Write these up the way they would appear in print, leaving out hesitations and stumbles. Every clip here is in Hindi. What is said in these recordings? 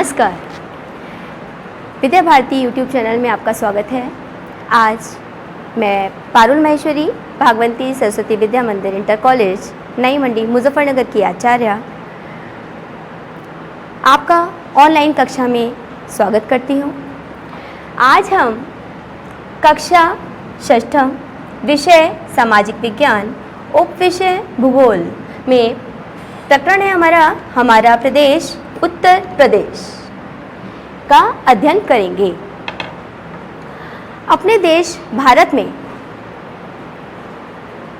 नमस्कार, विद्या भारती यूट्यूब चैनल में आपका स्वागत है। आज मैं पारुल महेश्वरी भागवंती सरस्वती विद्या मंदिर इंटर कॉलेज नई मंडी मुजफ्फरनगर की आचार्य आपका ऑनलाइन कक्षा में स्वागत करती हूँ। आज हम कक्षा षष्ठम विषय सामाजिक विज्ञान उप विषय भूगोल में प्रकरण है हमारा प्रदेश उत्तर प्रदेश का अध्ययन करेंगे। अपने देश भारत में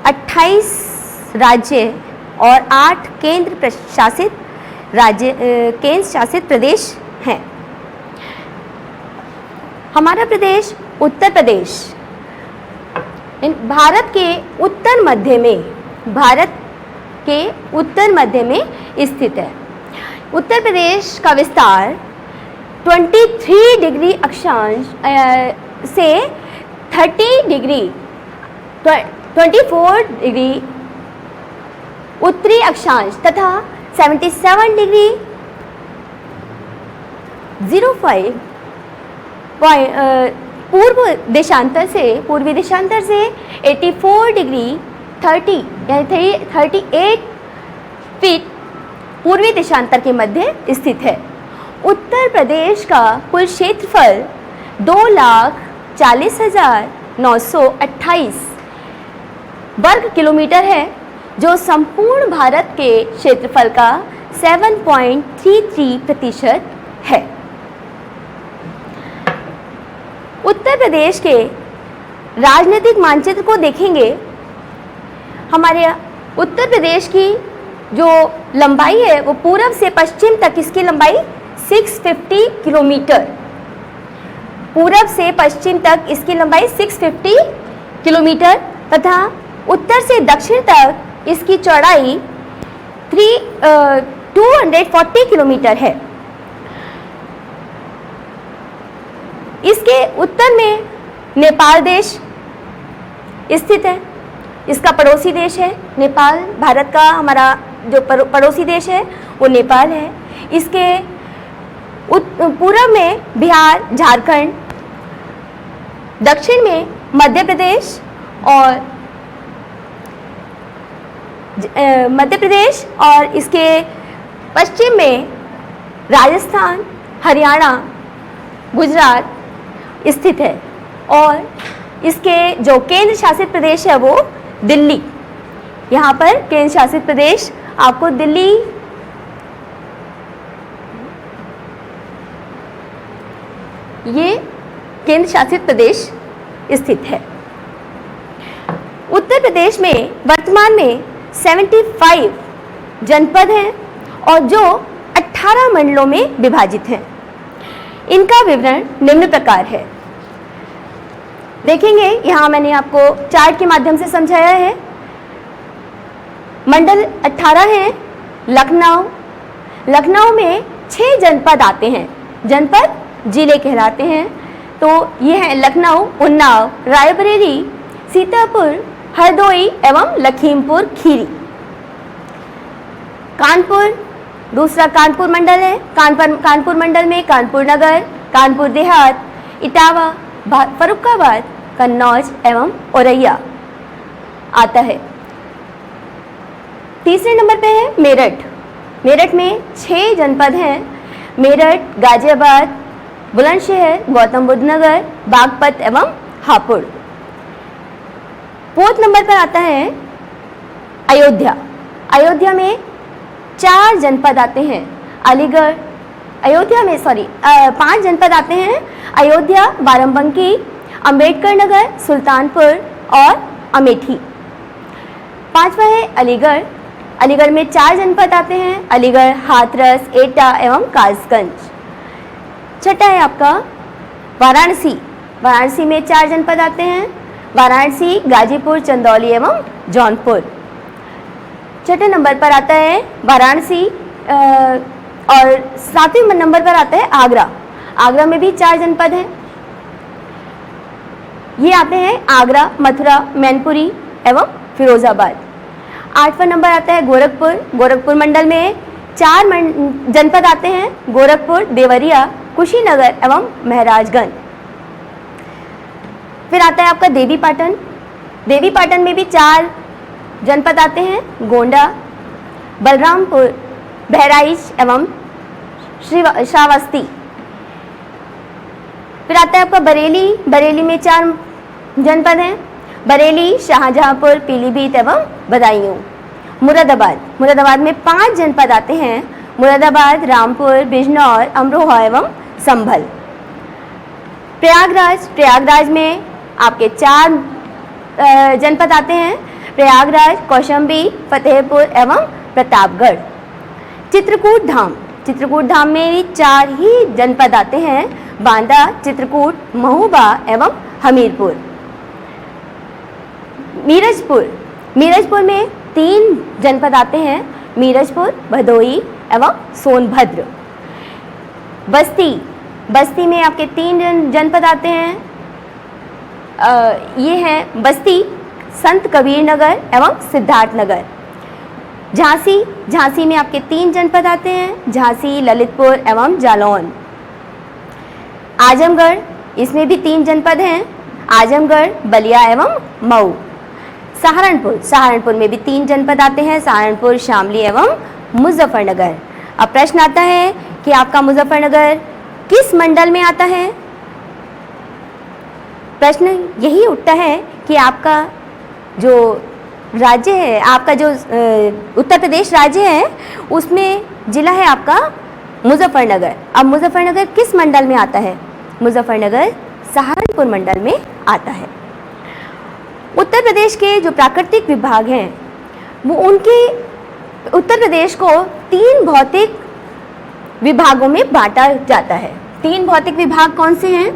28 राज्य और 8 केंद्र शासित प्रदेश हैं। हमारा प्रदेश उत्तर प्रदेश भारत के उत्तर मध्य में स्थित है। उत्तर प्रदेश का विस्तार 23 डिग्री अक्षांश से 24 डिग्री उत्तरी अक्षांश तथा 77 डिग्री 05 पूर्वी देशांतर से 84 डिग्री 30 यानी 38 फीट पूर्वी देशांतर के मध्य स्थित है। उत्तर प्रदेश का कुल क्षेत्रफल 2,40,928 वर्ग किलोमीटर है, जो संपूर्ण भारत के क्षेत्रफल का 7.33% है। उत्तर प्रदेश के राजनीतिक मानचित्र को देखेंगे। हमारे उत्तर प्रदेश की जो लंबाई है वो पूर्व से पश्चिम तक इसकी लंबाई 650 किलोमीटर, पूर्व से पश्चिम तक इसकी लंबाई 650 किलोमीटर तथा उत्तर से दक्षिण तक इसकी चौड़ाई 240 किलोमीटर है। इसके उत्तर में नेपाल देश स्थित है। इसका पड़ोसी देश है नेपाल। भारत का हमारा जो पड़ोसी देश है वो नेपाल है। इसके पूर्व में बिहार, झारखंड, दक्षिण में मध्य प्रदेश और इसके पश्चिम में राजस्थान, हरियाणा, गुजरात स्थित है। और इसके जो केंद्र शासित प्रदेश है वो दिल्ली। यहाँ पर केंद्र शासित प्रदेश आपको दिल्ली ये केंद्र शासित प्रदेश स्थित है। उत्तर प्रदेश में वर्तमान में 75 जनपद हैं और जो 18 मंडलों में विभाजित हैं। इनका विवरण निम्न प्रकार है। देखेंगे, यहाँ मैंने आपको चार्ट के माध्यम से समझाया है। मंडल 18 हैं। लखनऊ में 6 जनपद आते हैं। जनपद जिले कहलाते हैं। तो ये हैं लखनऊ, उन्नाव, रायबरेली, सीतापुर, हरदोई एवं लखीमपुर खीरी। कानपुर दूसरा कानपुर मंडल है। कानपुर मंडल में कानपुर नगर, कानपुर देहात, इटावा, फर्रुखाबाद, कन्नौज एवं औरैया आता है। तीसरे नंबर पे है मेरठ। मेरठ में 6 जनपद हैं। मेरठ, गाजियाबाद, बुलंदशहर, गौतम बुद्ध नगर, बागपत एवं हापुड़। 4th नंबर पर आता है अयोध्या। अयोध्या में 4 जनपद आते हैं। 5 जनपद आते हैं। अयोध्या, बाराबंकी, अंबेडकर नगर, सुल्तानपुर और अमेठी। 5वां है अलीगढ़। अलीगढ़ में 4 जनपद आते हैं। अलीगढ़, हाथरस, एटा एवं कासगंज। 6ठा है आपका वाराणसी। वाराणसी में 4 जनपद आते हैं। वाराणसी, गाजीपुर, चंदौली एवं जौनपुर। 6ठे नंबर पर आता है वाराणसी और 7वें नंबर पर आता है आगरा। आगरा में भी 4 जनपद हैं। ये आते हैं आगरा, मथुरा, मैनपुरी एवं फिरोजाबाद। 8वां नंबर आता है गोरखपुर। गोरखपुर मंडल में 4 जनपद आते हैं, गोरखपुर, देवरिया, कुशीनगर एवं महराजगंज। फिर आता है आपका देवीपाटन। देवीपाटन में भी 4 जनपद आते हैं, गोंडा, बलरामपुर, बहराइच एवं श्रावस्ती। फिर आता है आपका बरेली। बरेली में 4 जनपद हैं, बरेली, शाहजहांपुर, पीलीभीत एवं बदायूं। मुरादाबाद। मुरादाबाद में 5 जनपद आते हैं, मुरादाबाद, रामपुर, बिजनौर, अमरोहा एवं संभल। प्रयागराज। प्रयागराज में आपके 4 जनपद आते हैं, प्रयागराज, कौशाम्बी, फतेहपुर एवं प्रतापगढ़। चित्रकूट धाम। चित्रकूट धाम में भी 4 ही जनपद आते हैं, बांदा, चित्रकूट, महोबा एवं हमीरपुर। मीरजपुर। मीरजपुर में 3 जनपद आते हैं, मीरजपुर, भदोही एवं सोनभद्र। बस्ती। बस्ती में आपके 3 जनपद आते हैं, ये हैं बस्ती, संत कबीर नगर एवं सिद्धार्थ नगर। झांसी। झांसी में आपके 3 जनपद आते हैं, झांसी, ललितपुर एवं जालौन। आजमगढ़। इसमें भी 3 जनपद हैं, आजमगढ़, बलिया एवं मऊ। सहारनपुर। सहारनपुर में भी 3 जनपद आते हैं, सहारनपुर, शामली एवं मुजफ्फरनगर। अब प्रश्न आता है कि आपका मुजफ्फरनगर किस मंडल में आता है? प्रश्न यही उठता है कि आपका जो राज्य है, आपका जो उत्तर प्रदेश राज्य है, उसमें जिला है आपका मुजफ्फरनगर। अब मुजफ्फरनगर किस मंडल में आता है? मुजफ्फरनगर सहारनपुर मंडल में आता है। उत्तर प्रदेश के जो प्राकृतिक विभाग हैं, वो उनके उत्तर प्रदेश को 3 भौतिक विभागों में बांटा जाता है। 3 भौतिक विभाग कौन से हैं?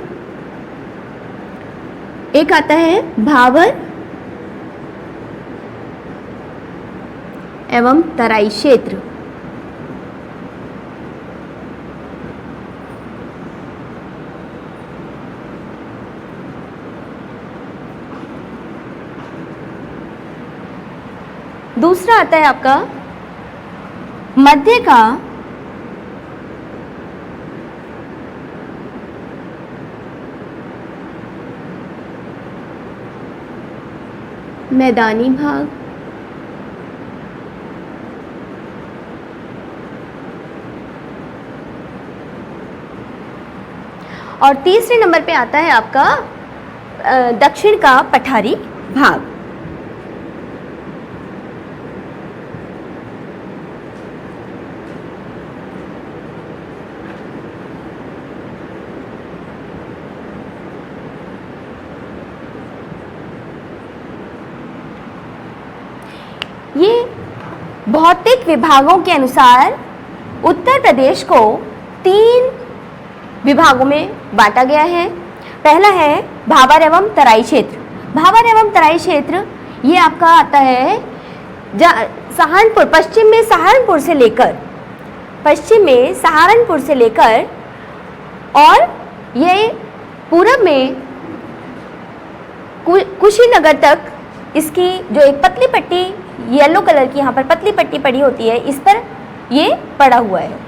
एक आता है भाबर एवं तराई क्षेत्र। दूसरा आता है आपका मध्य का मैदानी भाग। और तीसरे नंबर पे आता है आपका दक्षिण का पठारी भाग। ये भौतिक विभागों के अनुसार उत्तर प्रदेश को 3 विभागों में बांटा गया है। पहला है भाबर एवं तराई क्षेत्र। भाबर एवं तराई क्षेत्र ये आपका आता है सहारनपुर, पश्चिम में सहारनपुर से लेकर और ये पूरब में कुशीनगर तक इसकी जो एक पतली पट्टी येलो कलर की यहाँ पर पतली पट्टी पड़ी होती है, इस पर ये पड़ा हुआ है।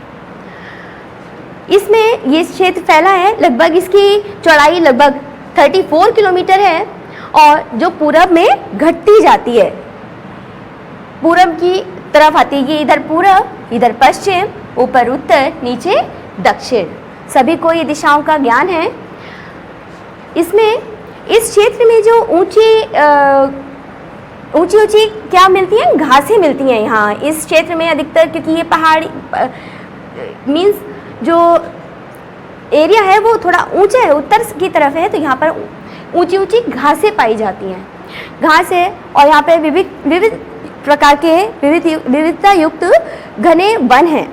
इसमें ये क्षेत्र फैला है, लगभग इसकी चौड़ाई लगभग 34 किलोमीटर है और जो पूरब में घटती जाती है, पूरब की तरफ आती है। इधर पूरब, इधर पश्चिम, ऊपर उत्तर, नीचे दक्षिण, सभी को ये दिशाओं का ज्ञान है। इसमें इस क्षेत्र में जो ऊंची क्या मिलती हैं, घासें मिलती हैं यहाँ इस क्षेत्र में अधिकतर, क्योंकि ये पहाड़ी मीन्स जो एरिया है वो थोड़ा ऊंचा है, उत्तर की तरफ है, तो यहाँ पर ऊंची घासें पाई जाती हैं। घास है और यहाँ पे विविध प्रकार के विविधता युक्त घने वन हैं।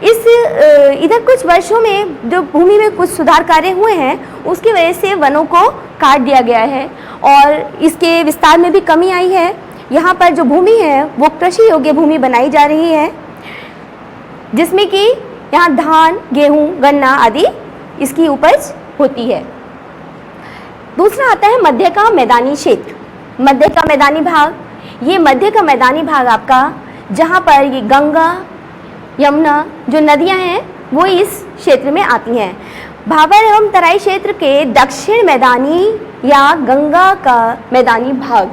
इधर कुछ वर्षों में जो भूमि में कुछ सुधार कार्य हुए हैं, उसकी वजह से वनों को काट दिया गया है और इसके विस्तार में भी कमी आई है। यहाँ पर जो भूमि है वो कृषि योग्य भूमि बनाई जा रही है, जिसमें कि यहाँ धान, गेहूँ, गन्ना आदि इसकी उपज होती है। दूसरा आता है मध्य का मैदानी क्षेत्र। मध्य का मैदानी भाग, ये मध्य का मैदानी भाग आपका, जहाँ पर ये गंगा, यमुना जो नदियां हैं वो इस क्षेत्र में आती हैं। भाबर एवं तराई क्षेत्र के दक्षिण मैदानी या गंगा का मैदानी भाग,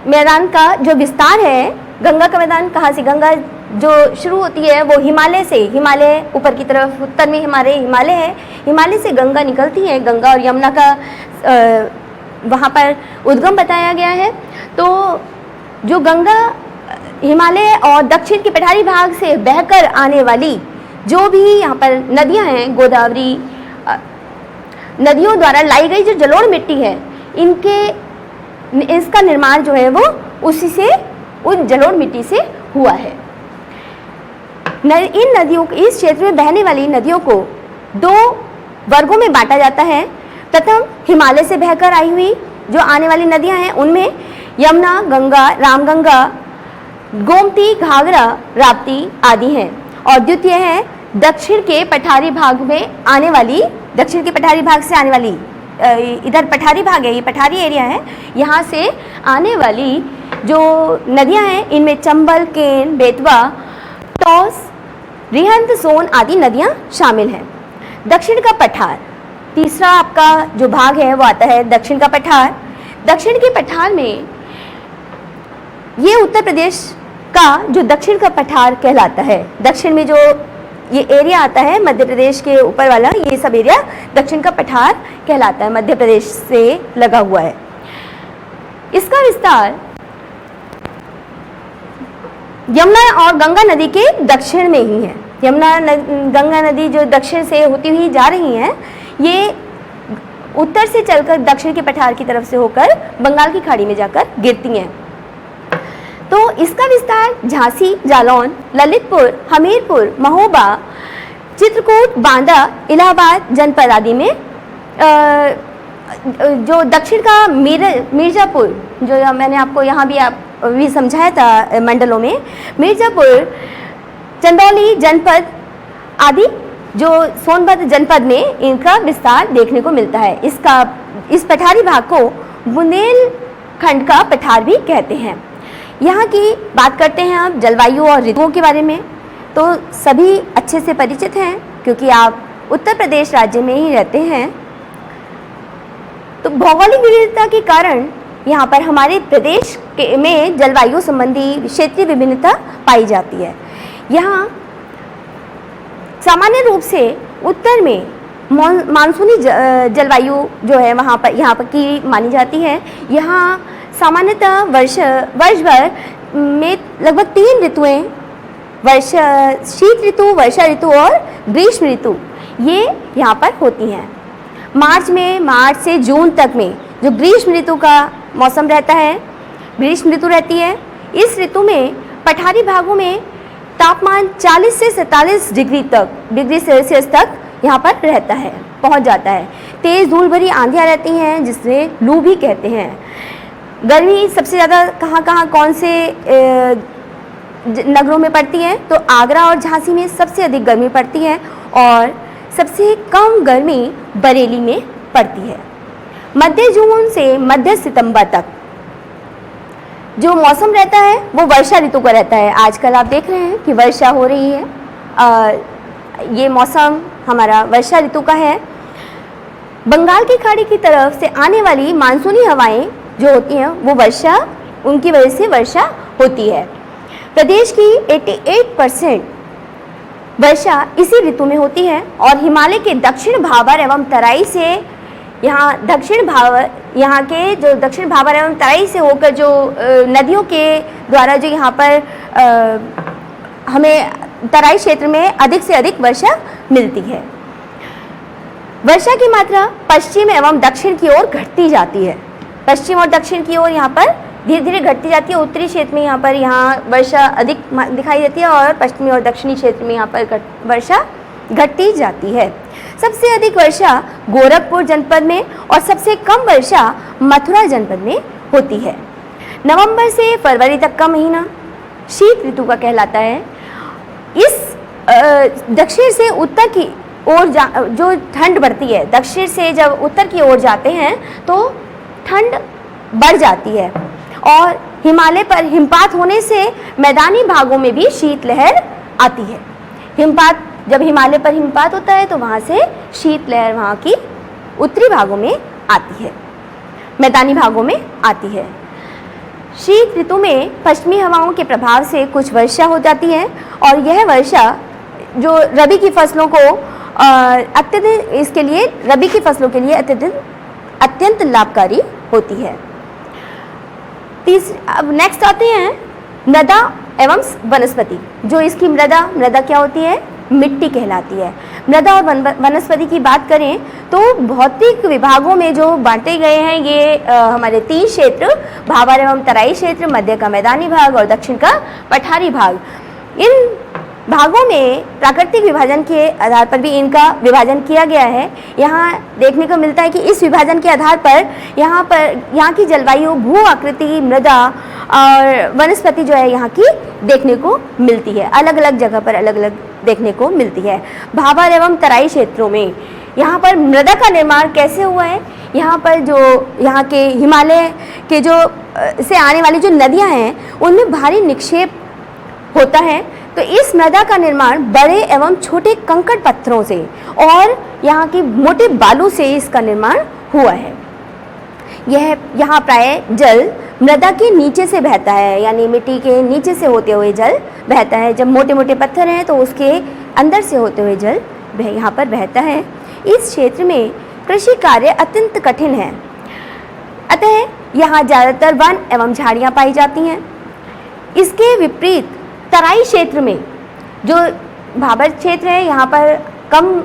मैदान का जो विस्तार है, गंगा का मैदान कहाँ से, गंगा जो शुरू होती है वो हिमालय से, हिमालय ऊपर की तरफ उत्तर में हमारे हिमालय है, हिमालय से गंगा निकलती है। गंगा और यमुना का वहाँ पर उद्गम बताया गया है। तो जो गंगा हिमालय और दक्षिण के पठारी भाग से बहकर आने वाली जो भी यहाँ पर नदियाँ हैं, गोदावरी, नदियों द्वारा लाई गई जो जलोढ़ मिट्टी है, इसका निर्माण जो है वो उसी से, उस जलोढ़ मिट्टी से हुआ है। इन नदियों, इस क्षेत्र में बहने वाली नदियों को दो वर्गों में बांटा जाता है। प्रथम हिमालय से बहकर आई हुई जो आने वाली नदियां हैं उनमें यमुना, गंगा, रामगंगा, गोमती, घाघरा, राप्ती आदि हैं। और द्वितीय है दक्षिण के पठारी भाग में आने वाली, दक्षिण के पठारी भाग से आने वाली, इधर पठारी भाग है, ये पठारी एरिया है, यहाँ से आने वाली जो नदियां हैं इनमें चंबल, केन, बेतवा, टॉस, रिहंद, सोन आदि नदियां शामिल हैं। दक्षिण का पठार, तीसरा आपका जो भाग है वो आता है दक्षिण का पठार। दक्षिण के पठार में ये उत्तर प्रदेश का जो दक्षिण का पठार कहलाता है। दक्षिण में जो ये एरिया आता है मध्य प्रदेश के ऊपर वाला, ये सब एरिया दक्षिण का पठार कहलाता है, मध्य प्रदेश से लगा हुआ है। इसका विस्तार यमुना और गंगा नदी के दक्षिण में ही है। यमुना गंगा नदी जो दक्षिण से होती हुई जा रही हैं, ये उत्तर से चलकर दक्षिण के पठार की तरफ से होकर बंगाल की खाड़ी में जाकर गिरती हैं। तो इसका विस्तार झांसी, जालौन, ललितपुर, हमीरपुर, महोबा, चित्रकूट, बांदा, इलाहाबाद जनपद आदि में, जो दक्षिण का मिर्जापुर, जो मैंने आपको यहाँ भी समझाया था मंडलों में, मिर्जापुर, चंदौली जनपद आदि जो सोनभद्र जनपद में इनका विस्तार देखने को मिलता है। इस पठारी भाग को बुंदेलखंड का पठार भी कहते हैं। यहाँ की बात करते हैं आप जलवायु और ऋतुओं के बारे में, तो सभी अच्छे से परिचित हैं क्योंकि आप उत्तर प्रदेश राज्य में ही रहते हैं। तो भौगोलिक विविधता के कारण यहाँ पर हमारे प्रदेश में जलवायु संबंधी क्षेत्रीय विभिन्नता पाई जाती है। यहाँ सामान्य रूप से उत्तर में मानसूनी जलवायु जो है वहाँ पर यहाँ पर की मानी जाती है। यहाँ सामान्यतः वर्ष भर में लगभग 3 ऋतुएं, शीत ऋतु, वर्षा ऋतु और ग्रीष्म ऋतु, ये यहाँ पर होती हैं। मार्च से जून तक में जो ग्रीष्म ऋतु का मौसम रहता है, ग्रीष्म ऋतु रहती है। इस ऋतु में पठारी भागों में तापमान 40 से 47 डिग्री सेल्सियस तक यहाँ पर रहता है, पहुँच जाता है। तेज़ धूल भरी आंधियाँ रहती हैं जिसे लू भी कहते हैं। गर्मी सबसे ज़्यादा कहाँ कौन से नगरों में पड़ती है, तो आगरा और झांसी में सबसे अधिक गर्मी पड़ती है और सबसे कम गर्मी बरेली में पड़ती है। मध्य जून से मध्य सितंबर तक जो मौसम रहता है वो वर्षा ऋतु का रहता है। आजकल आप देख रहे हैं कि वर्षा हो रही है, ये मौसम हमारा वर्षा ऋतु का है। बंगाल की खाड़ी की तरफ से आने वाली मानसूनी हवाएं जो होती हैं वो वर्षा, उनकी वजह से वर्षा होती है। प्रदेश की 88% वर्षा इसी ऋतु में होती है और हिमालय के दक्षिण भाबर एवं तराई से यहाँ के जो दक्षिण भाबर एवं तराई से होकर जो नदियों के द्वारा जो यहाँ पर हमें तराई क्षेत्र में अधिक से अधिक वर्षा मिलती है। वर्षा की मात्रा पश्चिम एवं दक्षिण की ओर घटती जाती है। पश्चिम और दक्षिण की ओर यहाँ पर धीरे धीरे घटती जाती है। उत्तरी क्षेत्र में यहाँ पर वर्षा अधिक दिखाई देती है और पश्चिमी और दक्षिणी क्षेत्र में यहाँ पर वर्षा घटती जाती है। सबसे अधिक वर्षा गोरखपुर जनपद में और सबसे कम वर्षा मथुरा जनपद में होती है। नवंबर से फरवरी तक का महीना शीत ऋतु का कहलाता है। इस दक्षिण से उत्तर की ओर जो ठंड बढ़ती है, दक्षिण से जब उत्तर की ओर जाते हैं तो ठंड बढ़ जाती है और हिमालय पर हिमपात होने से मैदानी भागों में भी शीतलहर आती है। हिमपात, जब हिमालय पर हिमपात होता है तो वहाँ से शीतलहर वहाँ की उत्तरी भागों में आती है, मैदानी भागों में आती है। शीत ऋतु में पश्चिमी हवाओं के प्रभाव से कुछ वर्षा हो जाती है और यह वर्षा जो रबी की फसलों को अत्यधिक, इसके लिए रबी की फसलों के लिए अत्यंत लाभकारी होती है। अब नेक्स्ट आते हैं मृदा एवं वनस्पति। जो इसकी मृदा क्या होती है? मिट्टी कहलाती है। मृदा और वनस्पति की बात करें तो भौतिक विभागों में जो बांटे गए हैं ये हमारे 3 क्षेत्र, भाबर एवं तराई क्षेत्र, मध्य का मैदानी भाग और दक्षिण का पठारी भाग। इन भागों में प्राकृतिक विभाजन के आधार पर भी इनका विभाजन किया गया है। यहाँ देखने को मिलता है कि इस विभाजन के आधार पर यहाँ की जलवायु, भू आकृति, मृदा और वनस्पति जो है यहाँ की देखने को मिलती है, अलग अलग जगह पर अलग अलग देखने को मिलती है। भाबर एवं तराई क्षेत्रों में यहाँ पर मृदा का निर्माण कैसे हुआ है? यहाँ पर जो यहाँ के हिमालय के जो से आने वाली जो नदियाँ हैं उनमें भारी निक्षेप होता है, तो इस मृदा का निर्माण बड़े एवं छोटे कंकड़ पत्थरों से और यहाँ की मोटे बालू से इसका निर्माण हुआ है। यहाँ प्राय जल मृदा के नीचे से बहता है, यानी मिट्टी के नीचे से होते हुए जल बहता है। जब मोटे मोटे पत्थर हैं तो उसके अंदर से होते हुए जल यहाँ पर बहता है। इस क्षेत्र में कृषि कार्य अत्यंत कठिन है, अतः यहाँ ज़्यादातर वन एवं झाड़ियाँ पाई जाती हैं। इसके विपरीत तराई क्षेत्र में, जो भाबर क्षेत्र है, यहाँ पर कम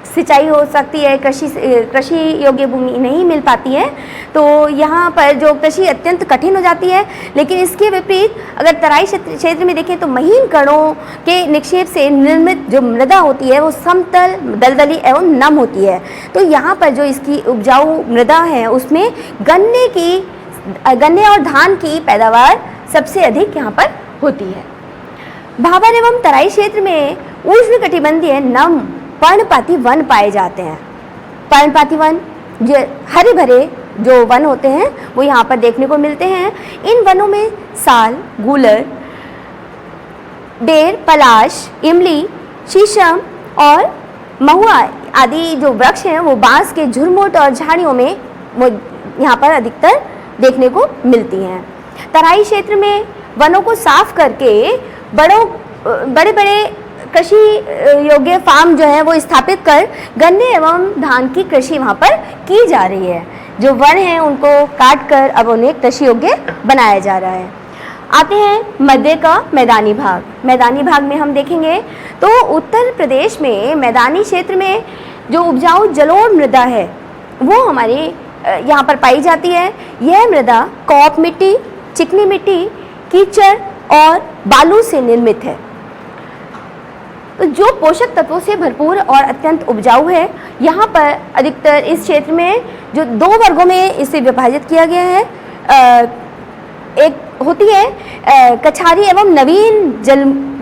सिंचाई हो सकती है, कृषि योग्य भूमि नहीं मिल पाती है, तो यहाँ पर जो कृषि अत्यंत कठिन हो जाती है। लेकिन इसके विपरीत अगर तराई क्षेत्र में देखें तो महीन कणों के निक्षेप से निर्मित जो मृदा होती है वो समतल, दलदली एवं नम होती है। तो यहाँ पर जो इसकी उपजाऊ मृदा है उसमें गन्ने और धान की पैदावार सबसे अधिक यहाँ पर होती है। भाबर एवं तराई क्षेत्र में उष्णकटिबंधीय नम पर्णपाती वन पाए जाते हैं। पर्णपाती वन जो हरे भरे जो वन होते हैं वो यहाँ पर देखने को मिलते हैं। इन वनों में साल, गूलर, बेर, पलाश, इमली, शीशम और महुआ आदि जो वृक्ष हैं वो बांस के झुरमुट और झाड़ियों में वो यहाँ पर अधिकतर देखने को मिलती हैं। तराई क्षेत्र में वनों को साफ करके बड़े बड़े कृषि योग्य फार्म जो है वो स्थापित कर गन्ने एवं धान की कृषि वहाँ पर की जा रही है। जो वन हैं उनको काट कर अब उन्हें कृषि योग्य बनाया जा रहा है। आते हैं मध्य का मैदानी भाग। मैदानी भाग में हम देखेंगे तो उत्तर प्रदेश में मैदानी क्षेत्र में जो उपजाऊ जलोढ़ मृदा है वो हमारी यहाँ पर पाई जाती है। यह मृदा कॉप मिट्टी, चिकनी मिट्टी, कीचड़ और बालू से निर्मित है, तो जो पोषक तत्वों से भरपूर और अत्यंत उपजाऊ है। यहाँ पर अधिकतर इस क्षेत्र में जो 2 वर्गों में इसे विभाजित किया गया है। एक होती है कछारी एवं नवीन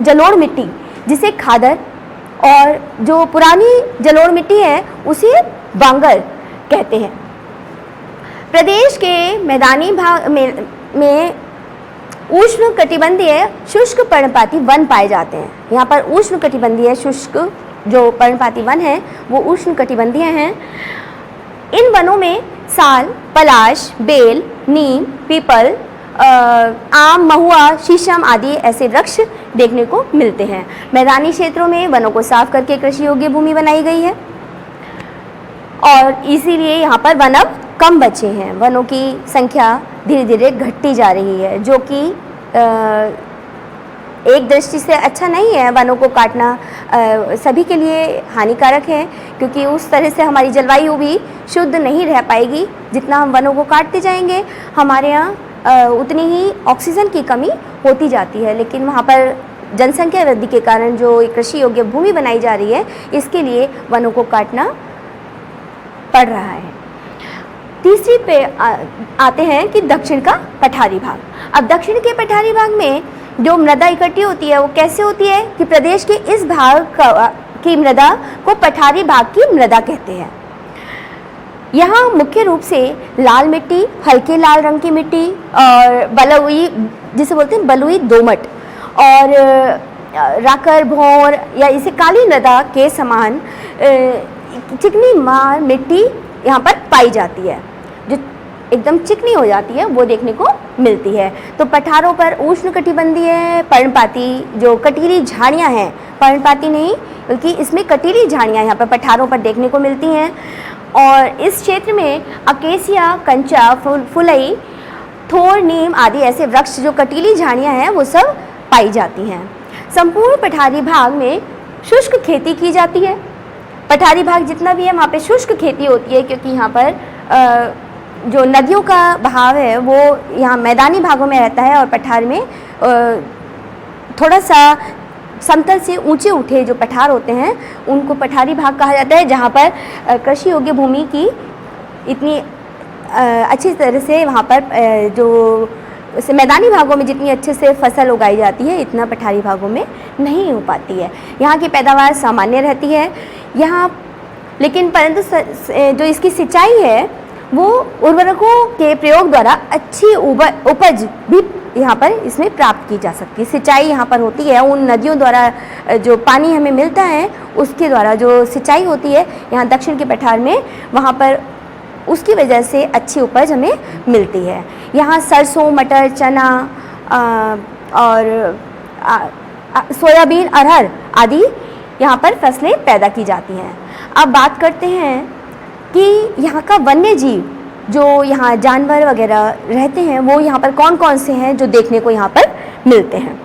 जलोढ़ मिट्टी जिसे खादर, और जो पुरानी जलोढ़ मिट्टी है उसे बांगर कहते हैं। प्रदेश के मैदानी भाग में उष्ण कटिबंधीय शुष्क पर्णपाती वन पाए जाते हैं। यहाँ पर उष्ण कटिबंधीय शुष्क जो पर्णपाती वन है वो उष्ण कटिबंधीय हैं। इन वनों में साल, पलाश, बेल, नीम, पीपल, आम, महुआ, शीशम आदि ऐसे वृक्ष देखने को मिलते हैं। मैदानी क्षेत्रों में वनों को साफ करके कृषि योग्य भूमि बनाई गई है और इसीलिए यहाँ पर वन अब कम बचे हैं। वनों की संख्या धीरे धीरे घटती जा रही है, जो कि एक दृष्टि से अच्छा नहीं है। वनों को काटना सभी के लिए हानिकारक है, क्योंकि उस तरह से हमारी जलवायु भी शुद्ध नहीं रह पाएगी। जितना हम वनों को काटते जाएंगे हमारे यहाँ उतनी ही ऑक्सीजन की कमी होती जाती है। लेकिन वहाँ पर जनसंख्या वृद्धि के कारण जो कृषि योग्य भूमि बनाई जा रही है इसके लिए वनों को काटना पड़ रहा है। तीसरी पे आते हैं कि दक्षिण का पठारी भाग। अब दक्षिण के पठारी भाग में जो मृदा इकट्ठी होती है वो कैसे होती है कि प्रदेश के इस भाग की मृदा को पठारी भाग की मृदा कहते हैं। यहाँ मुख्य रूप से लाल मिट्टी, हल्के लाल रंग की मिट्टी और बलुई, जिसे बोलते हैं बलुई दोमट, और राकर भौर या इसे काली मृदा के समान चिकनी मिट्टी यहाँ पर पाई जाती है, जो एकदम चिकनी हो जाती है, वो देखने को मिलती है। तो पठारों पर उष्णकटिबंधीय पर्णपाती जो कटीली झाड़ियाँ हैं, पर्णपाती नहीं बल्कि इसमें कटीली झाड़ियाँ यहाँ पर पठारों पर देखने को मिलती हैं। और इस क्षेत्र में अकेसिया, कंचा, फुलई, थोर, नीम आदि ऐसे वृक्ष जो कटीली झाड़ियाँ हैं वो सब पाई जाती हैं। संपूर्ण पठारी भाग में शुष्क खेती की जाती है। पठारी भाग जितना भी है वहाँ पे शुष्क खेती होती है, क्योंकि यहाँ पर जो नदियों का बहाव है वो यहाँ मैदानी भागों में रहता है और पठार में थोड़ा सा समतल से ऊंचे उठे जो पठार होते हैं उनको पठारी भाग कहा जाता है, जहाँ पर कृषि योग्य भूमि की इतनी अच्छी तरह से वहाँ पर जो मैदानी भागों में जितनी अच्छे से फसल उगाई जाती है इतना पठारी भागों में नहीं हो पाती है। यहाँ की पैदावार सामान्य रहती है यहाँ, लेकिन परंतु जो इसकी सिंचाई है वो उर्वरकों के प्रयोग द्वारा अच्छी उपज भी यहाँ पर इसमें प्राप्त की जा सकती है। सिंचाई यहाँ पर होती है उन नदियों द्वारा जो पानी हमें मिलता है उसके द्वारा जो सिंचाई होती है यहाँ दक्षिण के पठार में, वहाँ पर उसकी वजह से अच्छी उपज हमें मिलती है। यहाँ सरसों, मटर, चना और सोयाबीन, अरहर आदि यहाँ पर फसलें पैदा की जाती हैं। अब बात करते हैं कि यहाँ का वन्य जीव जो यहाँ जानवर वगैरह रहते हैं वो यहाँ पर कौन कौन से हैं जो देखने को यहाँ पर मिलते हैं।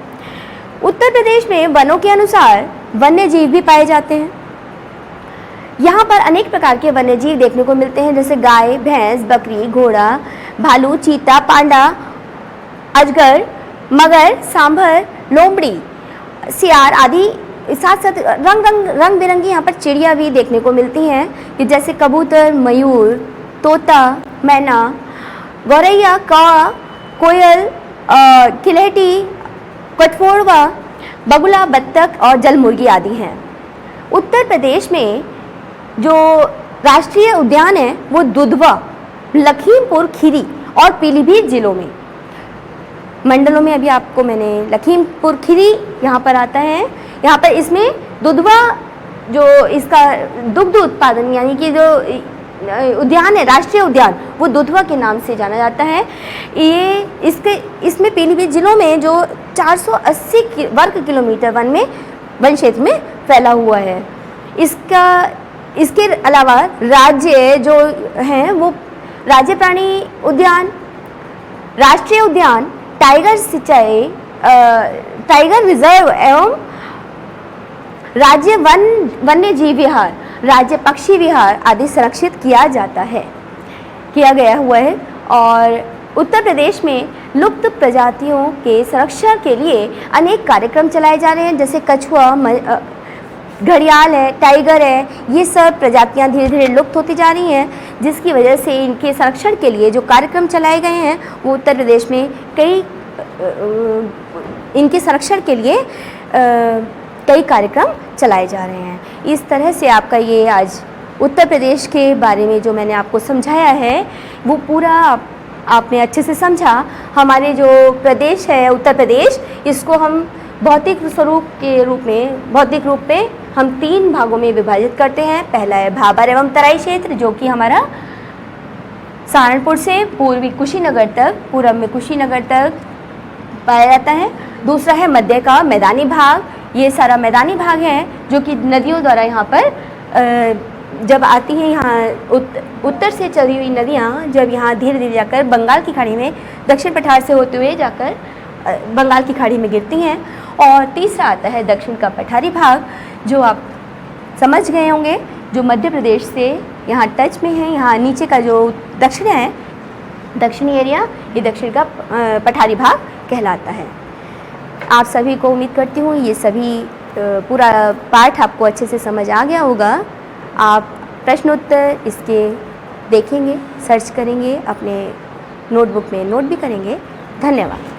उत्तर प्रदेश में वनों के अनुसार वन्य जीव भी पाए जाते हैं। यहाँ पर अनेक प्रकार के वन्य जीव देखने को मिलते हैं, जैसे गाय, भैंस, बकरी, घोड़ा, भालू, चीता, पांडा, अजगर, मगर, सांभर, लोमड़ी, सियार आदि। साथ साथ रंग बिरंगी यहाँ पर चिड़िया भी देखने को मिलती हैं, कि जैसे कबूतर, मयूर, तोता, मैना, गौरैया, कौआ, कोयल, किलहटी, कठफोड़वा, बगुला, बत्तख और जलमुर्गी आदि हैं। उत्तर प्रदेश में जो राष्ट्रीय उद्यान है वो दुधवा, लखीमपुर खीरी और पीलीभीत जिलों में मंडलों में, अभी आपको मैंने लखीमपुर खीरी यहाँ पर आता है। यहाँ पर इसमें दुधवा जो इसका दुग्ध उत्पादन यानी कि जो उद्यान है, राष्ट्रीय उद्यान, वो दुधवा के नाम से जाना जाता है। इसमें पीलीभीत जिलों में जो 480 वर्ग किलोमीटर वन क्षेत्र में फैला हुआ है। इसके अलावा राज्य जो हैं वो राज्य प्राणी उद्यान, राष्ट्रीय उद्यान, टाइगर सिंचाई, टाइगर रिजर्व एवं राज्य वन्य जीव विहार, राज्य पक्षी विहार आदि संरक्षित किया गया हुआ है। और उत्तर प्रदेश में लुप्त प्रजातियों के संरक्षण के लिए अनेक कार्यक्रम चलाए जा रहे हैं, जैसे कछुआ, घड़ियाल है, टाइगर है, ये सब प्रजातियां धीरे धीरे लुप्त होती जा रही हैं, जिसकी वजह से इनके संरक्षण के लिए जो कार्यक्रम चलाए गए हैं वो उत्तर प्रदेश में इनके संरक्षण के लिए कई कार्यक्रम चलाए जा रहे हैं। इस तरह से आपका ये आज उत्तर प्रदेश के बारे में जो मैंने आपको समझाया है वो पूरा आपने अच्छे से समझा। हमारे जो प्रदेश है उत्तर प्रदेश, इसको हम भौतिक रूप में हम 3 भागों में विभाजित करते हैं। पहला है भाबर एवं तराई क्षेत्र, जो कि हमारा सहारनपुर से पूर्वी कुशीनगर तक, पूरब में कुशीनगर तक पाया जाता है। दूसरा है मध्य का मैदानी भाग, ये सारा मैदानी भाग है जो कि नदियों द्वारा यहाँ पर जब आती हैं, यहाँ उत्तर से चली हुई नदियाँ जब यहाँ धीरे धीरे जाकर बंगाल की खाड़ी में दक्षिण पठार से होते हुए जाकर बंगाल की खाड़ी में गिरती हैं। और तीसरा आता है दक्षिण का पठारी भाग, जो आप समझ गए होंगे, जो मध्य प्रदेश से यहाँ टच में है। यहाँ नीचे का जो दक्षिण है, दक्षिणी एरिया, ये दक्षिण का पठारी भाग कहलाता है। आप सभी को उम्मीद करती हूँ ये सभी पूरा पाठ आपको अच्छे से समझ आ गया होगा। आप प्रश्नोत्तर इसके देखेंगे, सर्च करेंगे, अपने नोटबुक में नोट भी करेंगे। धन्यवाद।